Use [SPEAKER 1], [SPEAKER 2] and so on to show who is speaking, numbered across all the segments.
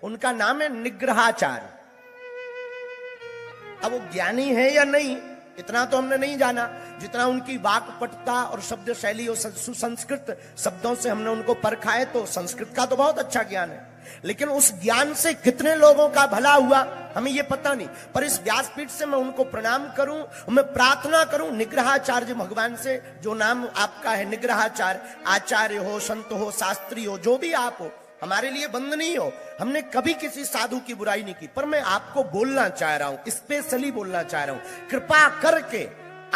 [SPEAKER 1] उनका नाम है निग्रहाचार्य। अब वो ज्ञानी है या नहीं इतना तो हमने नहीं जाना, जितना उनकी वाक्पटुता और शब्द शैली और सुसंस्कृत शब्दों से हमने उनको परखा है, तो संस्कृत का तो बहुत अच्छा ज्ञान है, लेकिन उस ज्ञान से कितने लोगों का भला हुआ हमें ये पता नहीं। पर इस व्यासपीठ से मैं उनको प्रणाम करूं, मैं प्रार्थना करूं निग्रहाचार्य भगवान से, जो नाम आपका है निग्रहाचार्य, आचार्य हो, संत हो, शास्त्री हो, जो भी आप हो, हमारे लिए वंदनीय हो। हमने कभी किसी साधु की बुराई नहीं की, पर मैं आपको बोलना चाह रहा हूं, स्पेशली बोलना चाह रहा हूं, कृपा करके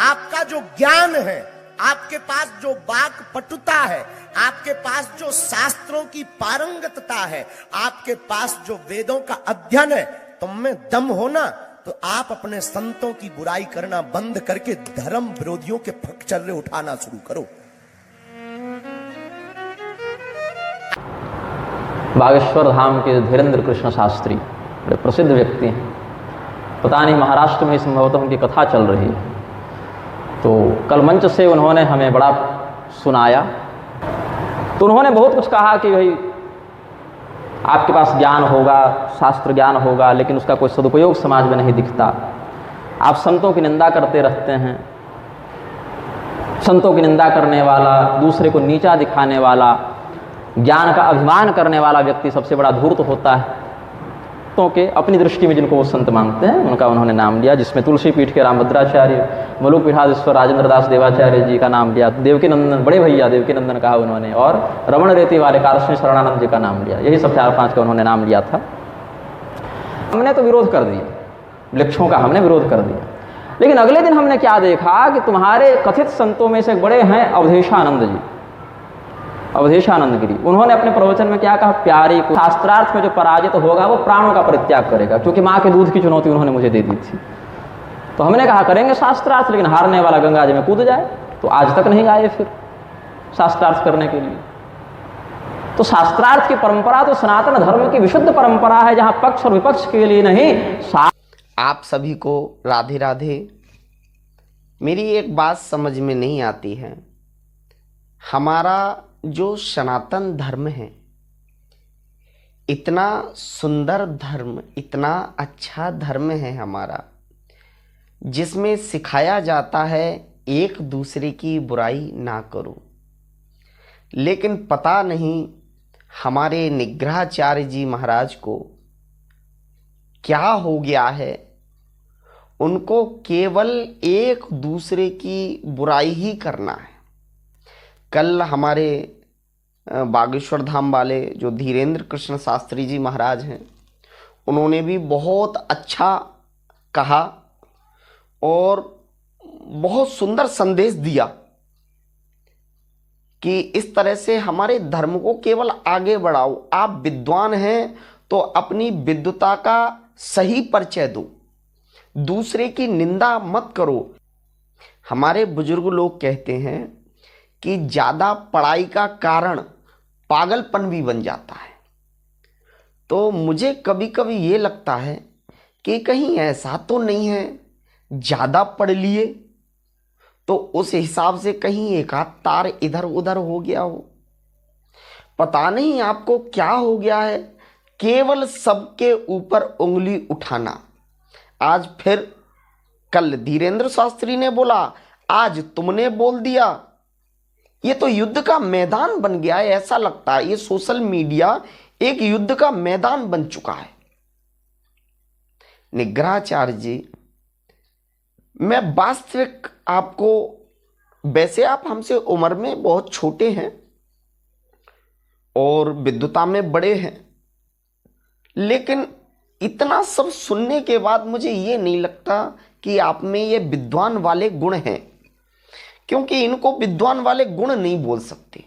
[SPEAKER 1] आपका जो ज्ञान है, आपके पास जो वाक्पटुता है, आपके पास जो शास्त्रों की पारंगतता है, आपके पास जो वेदों का अध्ययन है, तुम में दम हो ना, तो आप अपने संतों की बुराई करना बंद करके धर्म विरोधियों के फकचर्रे उठाना शुरू करो।
[SPEAKER 2] बागेश्वर धाम के धीरेन्द्र कृष्ण शास्त्री बड़े प्रसिद्ध व्यक्ति हैं। पता नहीं महाराष्ट्र में संभवतः उनकी कथा चल रही है, तो कल मंच से उन्होंने हमें बड़ा सुनाया। तो उन्होंने बहुत कुछ कहा कि भाई आपके पास ज्ञान होगा, शास्त्र ज्ञान होगा, लेकिन उसका कोई सदुपयोग समाज में नहीं दिखता। आप संतों की निंदा करते रहते हैं। संतों की निंदा करने वाला, दूसरे को नीचा दिखाने वाला, ज्ञान का अभिमान करने वाला व्यक्ति सबसे बड़ा धूर्त होता है। तो के अपनी दृष्टि में जिनको वो संत मानते हैं उनका उन्होंने नाम लिया, जिसमें तुलसी पीठ के रामभद्राचार्य, मलुक पीठाधीश्वर राजेंद्र दास देवाचार्य जी का नाम लिया, देवकी नंदन बड़े भैया देवकी नंदन कहा उन्होंने, और रमण रेती वाले कारश्री शरणानंद जी का नाम लिया। यही सब 4-5 का उन्होंने नाम लिया था। हमने तो विरोध कर दिया, वृक्षों का हमने विरोध कर दिया। लेकिन अगले दिन हमने क्या देखा कि तुम्हारे कथित संतों में से बड़े हैं अवधेशानंद जी, अवधेशानंद गिरी। उन्होंने अपने प्रवचन में क्या कहा, प्यारी को शास्त्रार्थ में जो पराजित होगा वो प्राणों का परित्याग करेगा, क्योंकि माँ के दूध की चुनौती उन्होंने मुझे दे दी थी। तो हमने कहा करेंगे शास्त्रार्थ, लेकिन हारने वाला गंगा जी में कूद जाए। तो आज तक नहीं आए फिर शास्त्रार्थ करने के लिए। तो शास्त्रार्थ की परंपरा तो सनातन धर्म की विशुद्ध परंपरा है, जहां पक्ष और विपक्ष के लिए नहीं।
[SPEAKER 3] आप सभी को राधे राधे। मेरी एक बात समझ में नहीं आती है, हमारा जो सनातन धर्म है, इतना सुंदर धर्म, इतना अच्छा धर्म है हमारा, जिसमें सिखाया जाता है एक दूसरे की बुराई ना करो। लेकिन पता नहीं हमारे निग्रहाचार्य जी महाराज को क्या हो गया है, उनको केवल एक दूसरे की बुराई ही करना है। कल हमारे बागेश्वर धाम वाले जो धीरेन्द्र कृष्ण शास्त्री जी महाराज हैं, उन्होंने भी बहुत अच्छा कहा और बहुत सुंदर संदेश दिया कि इस तरह से हमारे धर्म को केवल आगे बढ़ाओ। आप विद्वान हैं तो अपनी विद्वता का सही परिचय दो, दूसरे की निंदा मत करो। हमारे बुजुर्ग लोग कहते हैं कि ज़्यादा पढ़ाई का कारण पागलपन भी बन जाता है। तो मुझे कभी कभी ये लगता है कि कहीं ऐसा तो नहीं है ज़्यादा पढ़ लिए तो उस हिसाब से कहीं एक आध तार इधर उधर हो गया हो। पता नहीं आपको क्या हो गया है, केवल सबके ऊपर उंगली उठाना। आज फिर कल धीरेन्द्र शास्त्री ने बोला, आज तुमने बोल दिया। ये तो युद्ध का मैदान बन गया है, ऐसा लगता है ये सोशल मीडिया एक युद्ध का मैदान बन चुका है। निग्रहाचार्य जी, मैं वास्तविक आपको, वैसे आप हमसे उम्र में बहुत छोटे हैं और विद्वता में बड़े हैं, लेकिन इतना सब सुनने के बाद मुझे ये नहीं लगता कि आप में ये विद्वान वाले गुण हैं, क्योंकि इनको विद्वान वाले गुण नहीं बोल सकते।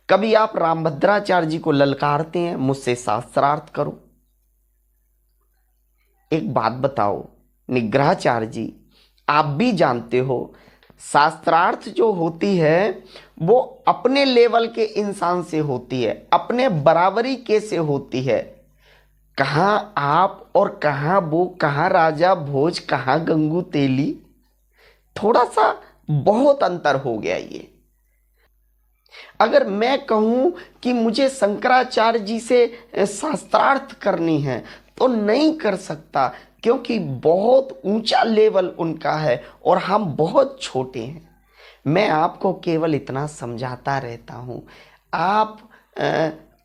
[SPEAKER 3] कभी आप रामभद्राचार्य जी को ललकारते हैं, मुझसे शास्त्रार्थ करो। एक बात बताओ निग्रहाचार्य जी, आप भी जानते हो शास्त्रार्थ जो होती है वो अपने लेवल के इंसान से होती है, अपने बराबरी के से होती है। कहाँ आप और कहाँ वो, कहाँ राजा भोज, कहाँ गंगू तेली, थोड़ा सा बहुत अंतर हो गया ये। अगर मैं कहूं कि मुझे शंकराचार्य जी से शास्त्रार्थ करनी है तो नहीं कर सकता, क्योंकि बहुत ऊंचा लेवल उनका है और हम बहुत छोटे हैं। मैं आपको केवल इतना समझाता रहता हूं, आप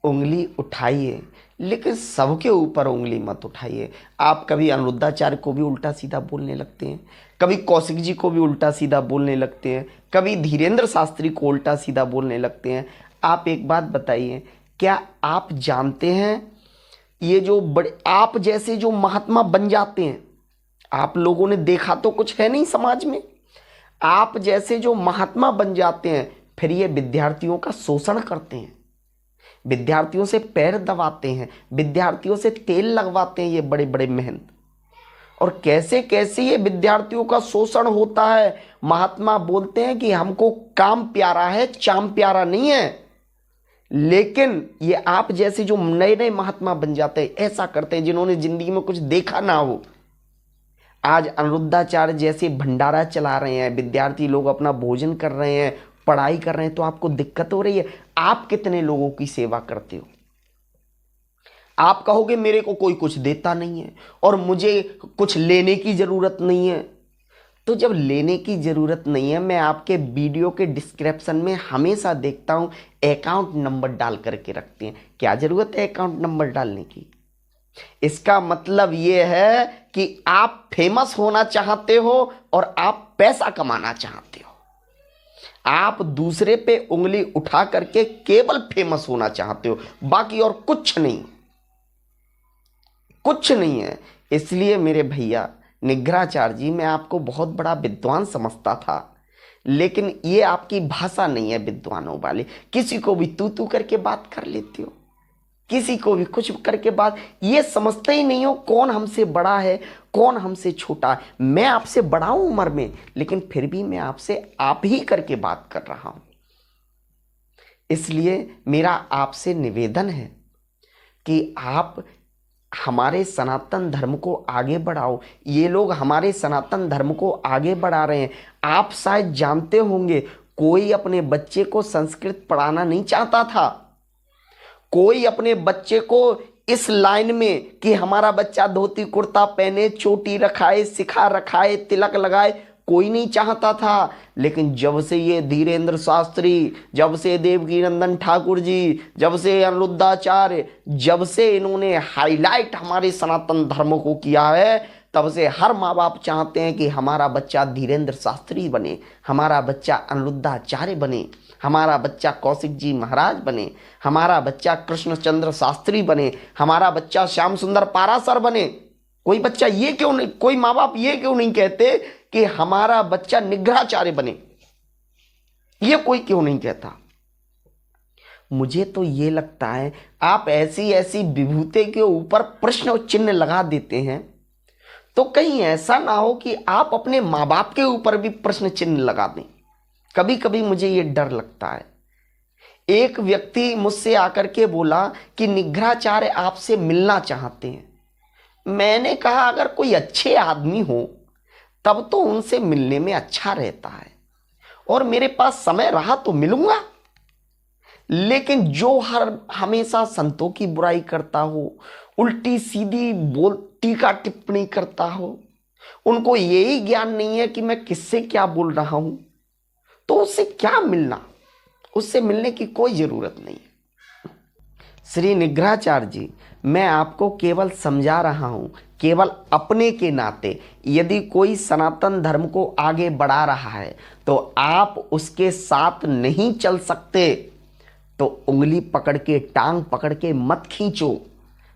[SPEAKER 3] उंगली उठाइए, लेकिन सबके ऊपर उंगली मत उठाइए। आप कभी अनिरुद्धाचार्य को भी उल्टा सीधा बोलने लगते हैं, कभी कौशिक जी को भी उल्टा सीधा बोलने लगते हैं, कभी धीरेन्द्र शास्त्री को उल्टा सीधा बोलने लगते हैं। आप एक बात बताइए, क्या आप जानते हैं ये जो बड़े आप जैसे जो महात्मा बन जाते हैं, आप लोगों ने देखा तो कुछ है नहीं समाज में, आप जैसे जो महात्मा बन जाते हैं, फिर ये विद्यार्थियों का शोषण करते हैं, विद्यार्थियों से पैर दबाते हैं, विद्यार्थियों से तेल लगवाते हैं ये बड़े बड़े मेहनत। और कैसे कैसे ये विद्यार्थियों का शोषण होता है। महात्मा बोलते हैं कि हमको काम प्यारा है, चाम प्यारा नहीं है। लेकिन ये आप जैसे जो नए नए महात्मा बन जाते हैं, ऐसा करते हैं जिन्होंने जिंदगी में कुछ देखा ना हो। आज अनिरुद्धाचार्य जैसे भंडारा चला रहे हैं, विद्यार्थी लोग अपना भोजन कर रहे हैं, पढ़ाई कर रहे हैं, तो आपको दिक्कत हो रही है। आप कितने लोगों की सेवा करते हो? आप कहोगे मेरे को कोई कुछ देता नहीं है और मुझे कुछ लेने की जरूरत नहीं है। तो जब लेने की जरूरत नहीं है, मैं आपके वीडियो के डिस्क्रिप्शन में हमेशा देखता हूं अकाउंट नंबर डाल करके रखते हैं। क्या जरूरत है अकाउंट नंबर डालने की? इसका मतलब यह है कि आप फेमस होना चाहते हो और आप पैसा कमाना चाहते हो। आप दूसरे पे उंगली उठा करके केवल फेमस होना चाहते हो, बाकी और कुछ नहीं, कुछ नहीं है। इसलिए मेरे भैया निग्रहाचार्य जी, मैं आपको बहुत बड़ा विद्वान समझता था, लेकिन ये आपकी भाषा नहीं है विद्वानों वाली। किसी को भी तू तू करके बात कर लेते हो, किसी को भी कुछ करके बात, ये समझते ही नहीं हो कौन हमसे बड़ा है कौन हमसे छोटा है। मैं आपसे बड़ा हूं उम्र में, लेकिन फिर भी मैं आपसे आप ही करके बात कर रहा हूं। इसलिए मेरा आपसे निवेदन है कि आप हमारे सनातन धर्म को आगे बढ़ाओ। ये लोग हमारे सनातन धर्म को आगे बढ़ा रहे हैं। आप शायद जानते होंगे, कोई अपने बच्चे को संस्कृत पढ़ाना नहीं चाहता था, कोई अपने बच्चे को इस लाइन में कि हमारा बच्चा धोती कुर्ता पहने, चोटी रखाए, सिखा रखाए, तिलक लगाए, कोई नहीं चाहता था। लेकिन जब से ये धीरेन्द्र शास्त्री, जब से देवकीनंदन ठाकुर जी, जब से अनिरुद्धाचार्य, जब से इन्होंने हाईलाइट हमारे सनातन धर्म को किया है, तब से हर माँ बाप चाहते हैं कि हमारा बच्चा धीरेन्द्र शास्त्री बने, हमारा बच्चा अनिरुद्धाचार्य बने, हमारा बच्चा कौशिक जी महाराज बने, हमारा बच्चा कृष्णचंद्र शास्त्री बने, हमारा बच्चा श्याम सुंदर पारासर बने। कोई बच्चा ये क्यों नहीं, कोई माँ बाप ये क्यों नहीं कहते कि हमारा बच्चा निग्रहाचार्य बने? ये कोई क्यों नहीं कहता? मुझे तो ये लगता है आप ऐसी ऐसी विभूति के ऊपर प्रश्न चिन्ह लगा देते हैं, तो कहीं ऐसा ना हो कि आप अपने माँ बाप के ऊपर भी प्रश्न चिन्ह लगा दें। कभी कभी मुझे ये डर लगता है। एक व्यक्ति मुझसे आकर के बोला कि निग्रहाचार्य आपसे मिलना चाहते हैं। मैंने कहा अगर कोई अच्छे आदमी हो तब तो उनसे मिलने में अच्छा रहता है, और मेरे पास समय रहा तो मिलूंगा। लेकिन जो हमेशा संतों की बुराई करता हो, उल्टी सीधी टीका टिप्पणी करता हो, उनको यही ज्ञान नहीं है कि मैं किससे क्या बोल रहा हूं, तो उससे क्या मिलना, उससे मिलने की कोई जरूरत नहीं है। श्री निग्रहाचार्य जी, मैं आपको केवल समझा रहा हूं, केवल अपने के नाते। यदि कोई सनातन धर्म को आगे बढ़ा रहा है तो आप उसके साथ नहीं चल सकते, तो उंगली पकड़ के, टांग पकड़ के मत खींचो।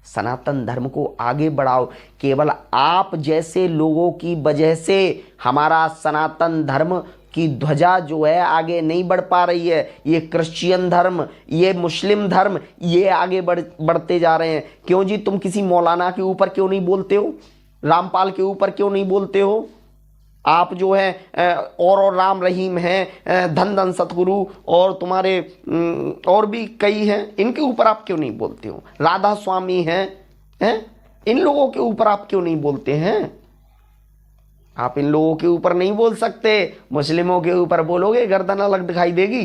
[SPEAKER 3] सनातन धर्म को आगे बढ़ाओ। केवल आप जैसे लोगों की वजह से हमारा सनातन धर्म की ध्वजा जो है आगे नहीं बढ़ पा रही है। ये क्रिश्चियन धर्म, ये मुस्लिम धर्म, ये आगे बढ़ते जा रहे हैं। क्यों जी, तुम किसी मौलाना के ऊपर क्यों नहीं बोलते हो? रामपाल के ऊपर क्यों नहीं बोलते हो? आप जो है और राम रहीम हैं, धन धन सतगुरु, और तुम्हारे और भी कई हैं, इनके ऊपर आप क्यों नहीं बोलते हो? राधा स्वामी हैं, इन लोगों के ऊपर आप क्यों नहीं बोलते हैं? आप इन लोगों के ऊपर नहीं बोल सकते। मुस्लिमों के ऊपर बोलोगे गर्दन अलग दिखाई देगी।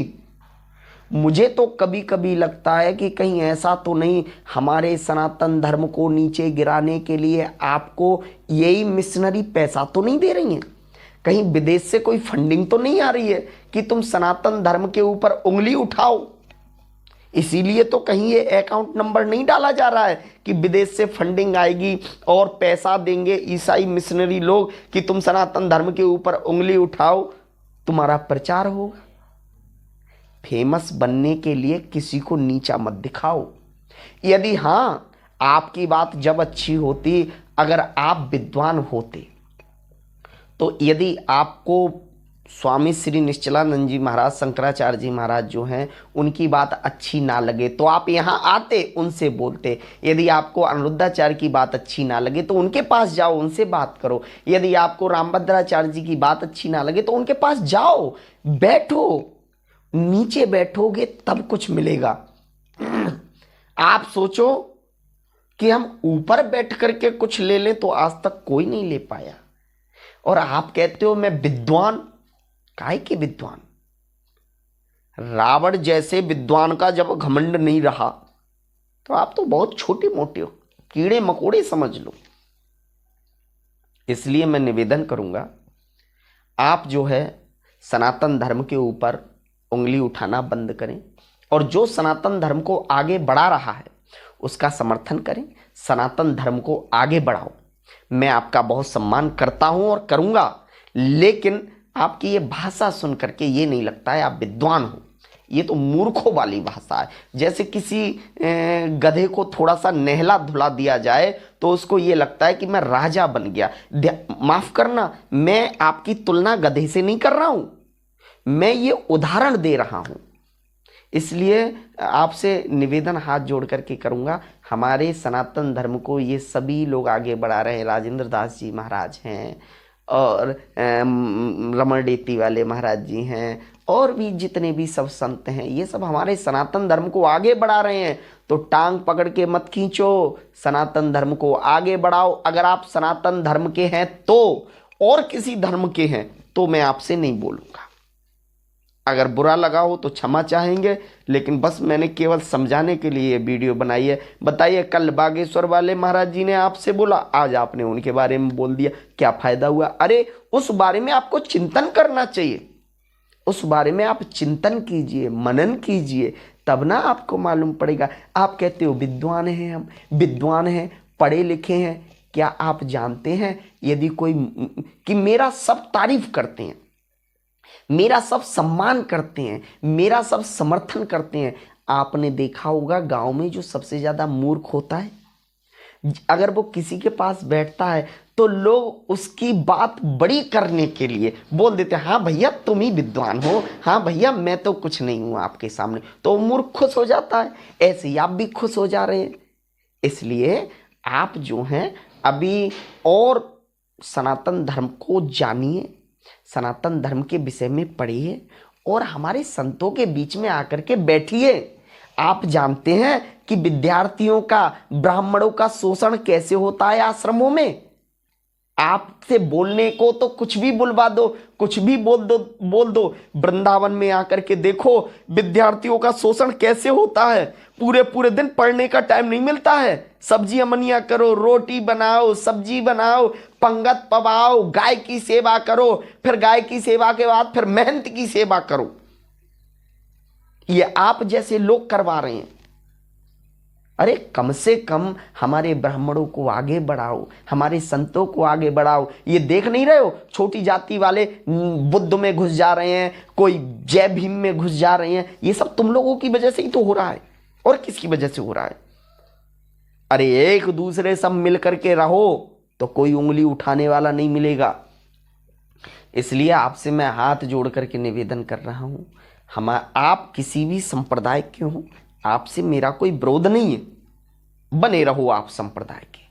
[SPEAKER 3] मुझे तो कभी कभी लगता है कि कहीं ऐसा तो नहीं हमारे सनातन धर्म को नीचे गिराने के लिए आपको यही मिशनरी पैसा तो नहीं दे रही हैं? कहीं विदेश से कोई फंडिंग तो नहीं आ रही है कि तुम सनातन धर्म के ऊपर उंगली उठाओ? इसीलिए तो कहीं ये अकाउंट नंबर नहीं डाला जा रहा है कि विदेश से फंडिंग आएगी और पैसा देंगे ईसाई मिशनरी लोग कि तुम सनातन धर्म के ऊपर उंगली उठाओ, तुम्हारा प्रचार होगा। फेमस बनने के लिए किसी को नीचा मत दिखाओ। यदि हां, आपकी बात जब अच्छी होती, अगर आप विद्वान होते, तो यदि आपको स्वामी श्री निश्चलानंद जी महाराज, शंकराचार्य जी महाराज जो हैं, उनकी बात अच्छी ना लगे तो आप यहाँ आते, उनसे बोलते। यदि आपको अनिरुद्धाचार्य की बात अच्छी ना लगे तो उनके पास जाओ, उनसे बात करो। यदि आपको रामभद्राचार्य जी की बात अच्छी ना लगे तो उनके पास जाओ, बैठो। नीचे बैठोगे तब कुछ मिलेगा। आप सोचो कि हम ऊपर बैठ करके कुछ ले लें, तो आज तक कोई नहीं ले पाया। और आप कहते हो मैं विद्वान। काहे के विद्वान? रावण जैसे विद्वान का जब घमंड नहीं रहा, तो आप तो बहुत छोटे मोटे हो, कीड़े मकोड़े समझ लो। इसलिए मैं निवेदन करूंगा, आप जो है सनातन धर्म के ऊपर उंगली उठाना बंद करें, और जो सनातन धर्म को आगे बढ़ा रहा है उसका समर्थन करें, सनातन धर्म को आगे बढ़ाओ। मैं आपका बहुत सम्मान करता हूं और करूंगा, लेकिन आपकी ये भाषा सुन करके ये नहीं लगता है आप विद्वान हो। ये तो मूर्खों वाली भाषा है। जैसे किसी गधे को थोड़ा सा नहला धुला दिया जाए तो उसको ये लगता है कि मैं राजा बन गया। माफ करना, मैं आपकी तुलना गधे से नहीं कर रहा हूं, मैं ये उदाहरण दे रहा हूं। इसलिए आपसे निवेदन हाथ जोड़ करके करूंगा, हमारे सनातन धर्म को ये सभी लोग आगे बढ़ा रहे हैं। राजेंद्र दास जी महाराज हैं, और रमण डेती वाले महाराज जी हैं, और भी जितने भी सब संत हैं, ये सब हमारे सनातन धर्म को आगे बढ़ा रहे हैं। तो टांग पकड़ के मत खींचो, सनातन धर्म को आगे बढ़ाओ। अगर आप सनातन धर्म के हैं तो, और किसी धर्म के हैं तो मैं आपसे नहीं बोलूँगा। अगर बुरा लगा हो तो क्षमा चाहेंगे, लेकिन बस मैंने केवल समझाने के लिए ये वीडियो बनाई है। बताइए, कल बागेश्वर वाले महाराज जी ने आपसे बोला, आज आपने उनके बारे में बोल दिया, क्या फायदा हुआ? अरे उस बारे में आपको चिंतन करना चाहिए, उस बारे में आप चिंतन कीजिए, मनन कीजिए, तब ना आपको मालूम पड़ेगा। आप कहते हो विद्वान हैं, हम विद्वान हैं, पढ़े लिखे हैं। क्या आप जानते हैं, यदि कोई कि मेरा सब तारीफ करते हैं, मेरा सब सम्मान करते हैं, मेरा सब समर्थन करते हैं, आपने देखा होगा गांव में जो सबसे ज्यादा मूर्ख होता है, अगर वो किसी के पास बैठता है तो लोग उसकी बात बड़ी करने के लिए बोल देते हैं, हाँ भैया तुम ही विद्वान हो, हाँ भैया मैं तो कुछ नहीं हूं आपके सामने, तो मूर्ख खुश हो जाता है। ऐसे ही आप भी खुश हो जा रहे हैं। इसलिए आप जो हैं अभी और सनातन धर्म को जानिए, सनातन धर्म के विषय में पढ़िए, और हमारे संतों के बीच में आकर के बैठिए। आप जानते हैं कि विद्यार्थियों का, ब्राह्मणों का शोषण कैसे होता है आश्रमों में। आपसे बोलने को तो कुछ भी बुलवा दो, कुछ भी बोल दो। वृंदावन में आकर के देखो विद्यार्थियों का शोषण कैसे होता है। पूरे पूरे दिन पढ़ने का टाइम नहीं मिलता है। सब्जियां मनिया करो, रोटी बनाओ, सब्जी बनाओ, पंगत पवाओ, गाय की सेवा करो, फिर गाय की सेवा के बाद फिर मेहनत की सेवा करो। ये आप जैसे लोग करवा रहे हैं। अरे कम से कम हमारे ब्राह्मणों को आगे बढ़ाओ, हमारे संतों को आगे बढ़ाओ। ये देख नहीं रहे हो छोटी जाति वाले बुद्ध में घुस जा रहे हैं, कोई जय भीम में घुस जा रहे हैं। ये सब तुम लोगों की वजह से ही तो हो रहा है, और किसकी वजह से हो रहा है? अरे एक दूसरे सब मिल करके रहो तो कोई उंगली उठाने वाला नहीं मिलेगा। इसलिए आपसे मैं हाथ जोड़ करके निवेदन कर रहा हूं, आप किसी भी संप्रदाय के हो, आपसे मेरा कोई विरोध नहीं है, बने रहो आप संप्रदाय के।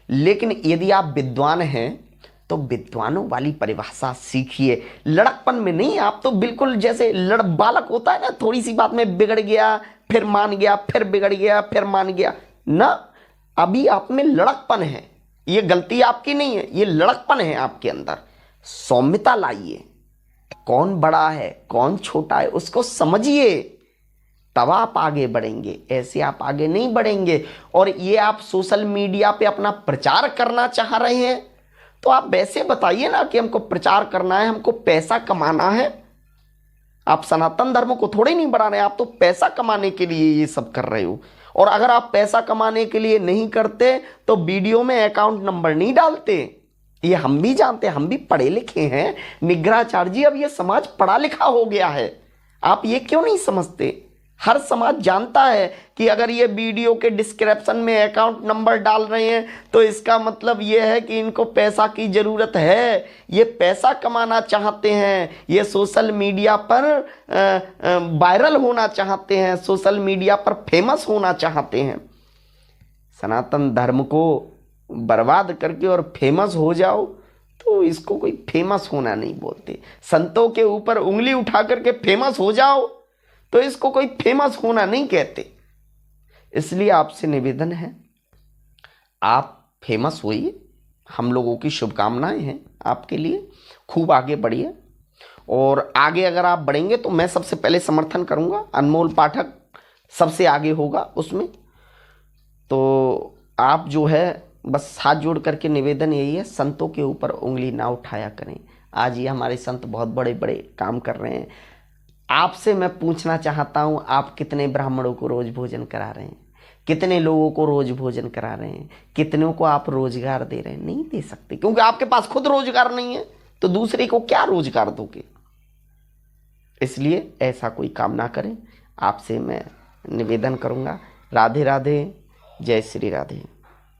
[SPEAKER 3] लेकिन यदि आप विद्वान हैं तो विद्वानों वाली परिभाषा सीखिए, लड़कपन में नहीं। आप तो बिल्कुल जैसे बालक होता है ना, थोड़ी सी बात में बिगड़ गया, फिर मान गया, फिर बिगड़ गया, फिर मान गया ना। अभी आप में लड़कपन है, ये गलती आपकी नहीं है, ये लड़कपन है आपके अंदर। सौम्यता लाइए, कौन बड़ा है कौन छोटा है उसको समझिए, तब आप आगे बढ़ेंगे, ऐसे आप आगे नहीं बढ़ेंगे। और ये आप सोशल मीडिया पे अपना प्रचार करना चाह रहे हैं तो आप वैसे बताइए ना कि हमको प्रचार करना है, हमको पैसा कमाना है। आप सनातन धर्म को थोड़े नहीं बढ़ा रहे, आप तो पैसा कमाने के लिए ये सब कर रहे हो। और अगर आप पैसा कमाने के लिए नहीं करते तो वीडियो में अकाउंट नंबर नहीं डालते। ये हम भी जानते हैं, हम भी पढ़े लिखे हैं निग्रहाचार्य जी। अब ये समाज पढ़ा लिखा हो गया है, आप ये क्यों नहीं समझते? हर समाज जानता है कि अगर ये वीडियो के डिस्क्रिप्शन में अकाउंट नंबर डाल रहे हैं तो इसका मतलब ये है कि इनको पैसा की ज़रूरत है, ये पैसा कमाना चाहते हैं, ये सोशल मीडिया पर वायरल होना चाहते हैं, सोशल मीडिया पर फेमस होना चाहते हैं। सनातन धर्म को बर्बाद करके और फेमस हो जाओ तो इसको कोई फेमस होना नहीं बोलते। संतों के ऊपर उंगली उठा करके फेमस हो जाओ तो इसको कोई फेमस होना नहीं कहते। इसलिए आपसे निवेदन है, आप फेमस होइए, हम लोगों की शुभकामनाएं हैं आपके लिए, खूब आगे बढ़िए। और आगे अगर आप बढ़ेंगे तो मैं सबसे पहले समर्थन करूंगा, अनमोल पाठक सबसे आगे होगा उसमें। तो आप जो है बस हाथ जोड़ करके निवेदन यही है, संतों के ऊपर उंगली ना उठाया करें। आज ये हमारे संत बहुत बड़े बड़े काम कर रहे हैं। आपसे मैं पूछना चाहता हूँ, आप कितने ब्राह्मणों को रोज भोजन करा रहे हैं? कितने लोगों को रोज भोजन करा रहे हैं? कितनों को आप रोजगार दे रहे हैं? नहीं दे सकते, क्योंकि आपके पास खुद रोजगार नहीं है तो दूसरे को क्या रोजगार दोगे? इसलिए ऐसा कोई काम ना करें, आपसे मैं निवेदन करूँगा। राधे राधे, जय श्री राधे।